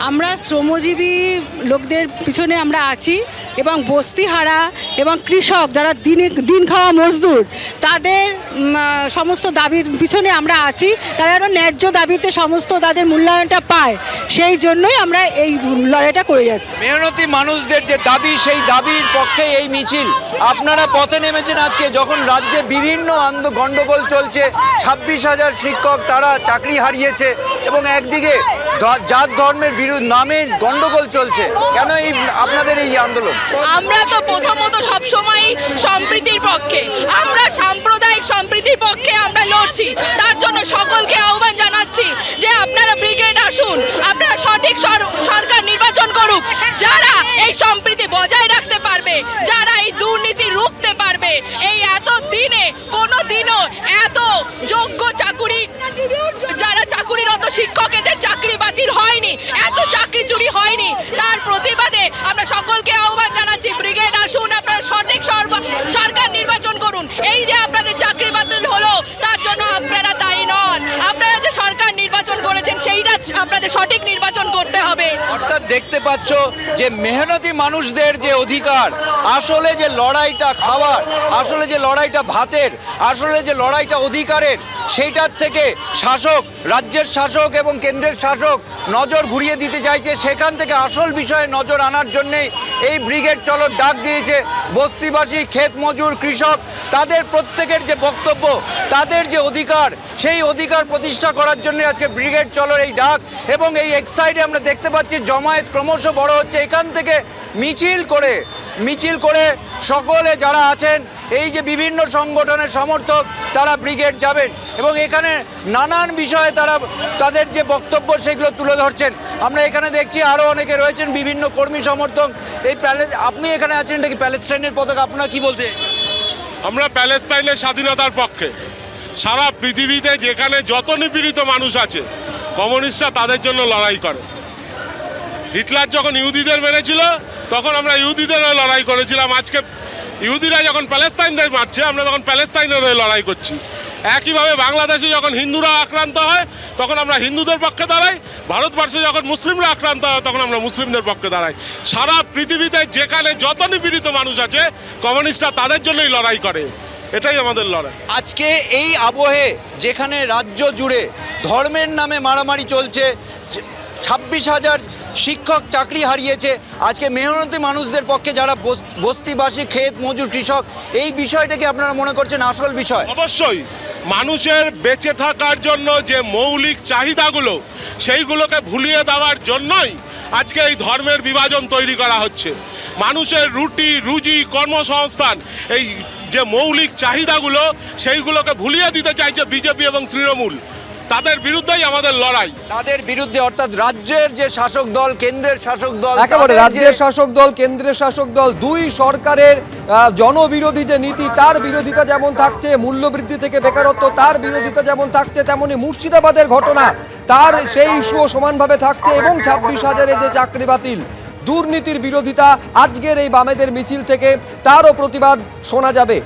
আমরা শ্রমজীবী লোকদের পিছনে আমরা আছি এবং বস্তিহারা এবং কৃষক যারা দিন খাওয়া মজদুর তাদের সমস্ত দাবির পিছনে আমরা আছি। তারা যেন ন্যায্য দাবিতে সমস্ত তাদের মূল্যায়নটা পায়, সেই জন্যই আমরা এই লড়াইটা করে যাচ্ছি। মেহনতি মানুষদের যে দাবি, সেই দাবির পক্ষে এই মিছিল। আপনারা পথে নেমেছেন আজকে যখন রাজ্যে বিভিন্ন গন্ডগোল চলছে, 26,000 শিক্ষক তারা চাকরি হারিয়েছে এবং একদিকে জাত ধর্মের নামে গন্ডগোল চলছে। কেন এই আপনাদের এই আন্দোলন? আমরা তো প্রথমত সবসময় সম্প্রীতির পক্ষে, আমরা সাম্প্রদায়িক সম্প্রীতির পক্ষে আমরা লড়ছি। তার জন্য সকলকে আহ্বান জানাচ্ছি যে আপনারা ব্রিগেড আসুন, আপনারা সঠিক সরকার নির্বাচন করুক, যারা এই সম্প্রীতি বজায় রাখতে পারবে, যারা এই দুর্নীতি রুখতে পারবে। এই এত দিনে কোনো দিনও এত যোগ্য চাকুরি, যারা চাকুরিরত শিক্ষক, এদের চাকরি বাতিল হয়নি, এত চাকরি চুরি হয়নি। তার প্রতিবাদে আমরা সকলকে আহ্বান জানাচ্ছি, ব্রিগেড আসুন, আপনারা সঠিক সরকার নির্বাচন করুন। এই যে আপনাদের চাকরি বাতিল হলো, তার জন্য আপনারা দায়ী নন। আপনারা যে সরকার নির্বাচন করেছেন সেইটা আপনাদের সঠিক নির্বাচন করতে হবে। অর্থাৎ দেখতে পাচ্ছ যে মেহনতি মানুষদের যে অধিকার, আসলে যে লড়াইটা খাবার, আসলে যে লড়াইটা ভাতের, আসলে যে লড়াইটা অধিকারের, সেইটার থেকে শাসক, রাজ্যের শাসক এবং কেন্দ্রের শাসক নজর ঘুরিয়ে দিতে চাইছে। সেখান থেকে আসল বিষয়ে নজর আনার জন্যেই এই ব্রিগেড চলোর ডাক দিয়েছে। বস্তিবাসী, ক্ষেত মজুর, কৃষক, তাদের প্রত্যেকের যে বক্তব্য, তাদের যে অধিকার, সেই অধিকার প্রতিষ্ঠা করার জন্য আজকে ব্রিগেড চলোর এই ডাক। এবং এই এক সাইডে আমরা দেখতে পাচ্ছি জমায়েত ক্রমশ বড় হচ্ছে। এখান থেকে মিছিল করে সকলে যারা আছেন, এই যে বিভিন্ন সংগঠনের সমর্থক, তারা ব্রিগেড যাবেন এবং এখানে নানান বিষয়ে তারা তাদের যে বক্তব্য সেগুলো তুলে ধরছেন। আমরা এখানে দেখছি আরও অনেকে রয়েছেন, বিভিন্ন কর্মী সমর্থক। এই আপনি এখানে আছেন, এটা কি প্যালেস্টাইনের পতাকা? আপনারা কি বলতে? আমরা প্যালেস্টাইনের স্বাধীনতার পক্ষে। সারা পৃথিবীতে যেখানে যত নিপীড়িত মানুষ আছে, কমিউনিস্টরা তাদের জন্য লড়াই করে। হিটলার যখন ইহুদিদের মেরেছিল, তখন আমরা ইহুদিদের হয়ে লড়াই করেছিলাম। আজকে ইহুদিরা যখন প্যালেস্টাইনদের মারছে, আমরা তখন প্যালেস্টাইনের হয়ে লড়াই করছি। একইভাবে বাংলাদেশে যখন হিন্দুরা আক্রান্ত হয়, তখন আমরা হিন্দুদের পক্ষে দাঁড়াই। ভারতবর্ষে যখন মুসলিমরা আক্রান্ত হয়, তখন আমরা মুসলিমদের পক্ষে দাঁড়াই। সারা পৃথিবীতে যেখানে যত নিপীড়িত মানুষ আছে, কমিউনিস্টরা তাদের জন্যই লড়াই করে। এটাই আমাদের লড়াই। আজকে এই আবহে যেখানে রাজ্য জুড়ে ধর্মের নামে মারামারি চলছে, 26,000 শিক্ষক চাকরি হারিয়েছে, আজকে মেহনতি মানুষদের পক্ষে যারা বস্তিবাসী, ক্ষেত মজুর, কৃষক, এই বিষয়টাকে আপনারা মনে করছেন আসল বিষয়? অবশ্যই। মানুষের বেঁচে থাকার জন্য যে মৌলিক চাহিদাগুলো, সেইগুলোকে ভুলিয়ে দেওয়ার জন্যই আজকে এই ধর্মের বিভাজন তৈরি করা হচ্ছে। মানুষের রুটি রুজি, কর্মসংস্থান, এই যে মৌলিক চাহিদাগুলো, সেইগুলোকে ভুলিয়ে দিতে চাইছে বিজেপি এবং তৃণমূল। তাদের বিরুদ্ধেই আমাদের লড়াই। তাদের বিরুদ্ধে, অর্থাৎ রাজ্যের যে শাসক দল, কেন্দ্রের শাসক দল, একেবারে রাজ্যের শাসক দল, কেন্দ্রের শাসক দল, দুই সরকারের জনবিরোধী যে নীতি, তার বিরোধিতা যেমন থাকছে, মূল্যবৃদ্ধি থেকে বেকারত্ব, তার বিরোধিতা যেমন থাকছে, তেমনি মুর্শিদাবাদের ঘটনা, তার সেই ইস্যুও সমানভাবে থাকছে। এবং 26,000-এর যে চাকরি বাতিল, দুর্নীতির বিরোধিতা আজকের এই বামেদের মিছিল থেকে, তারও প্রতিবাদ শোনা যাবে।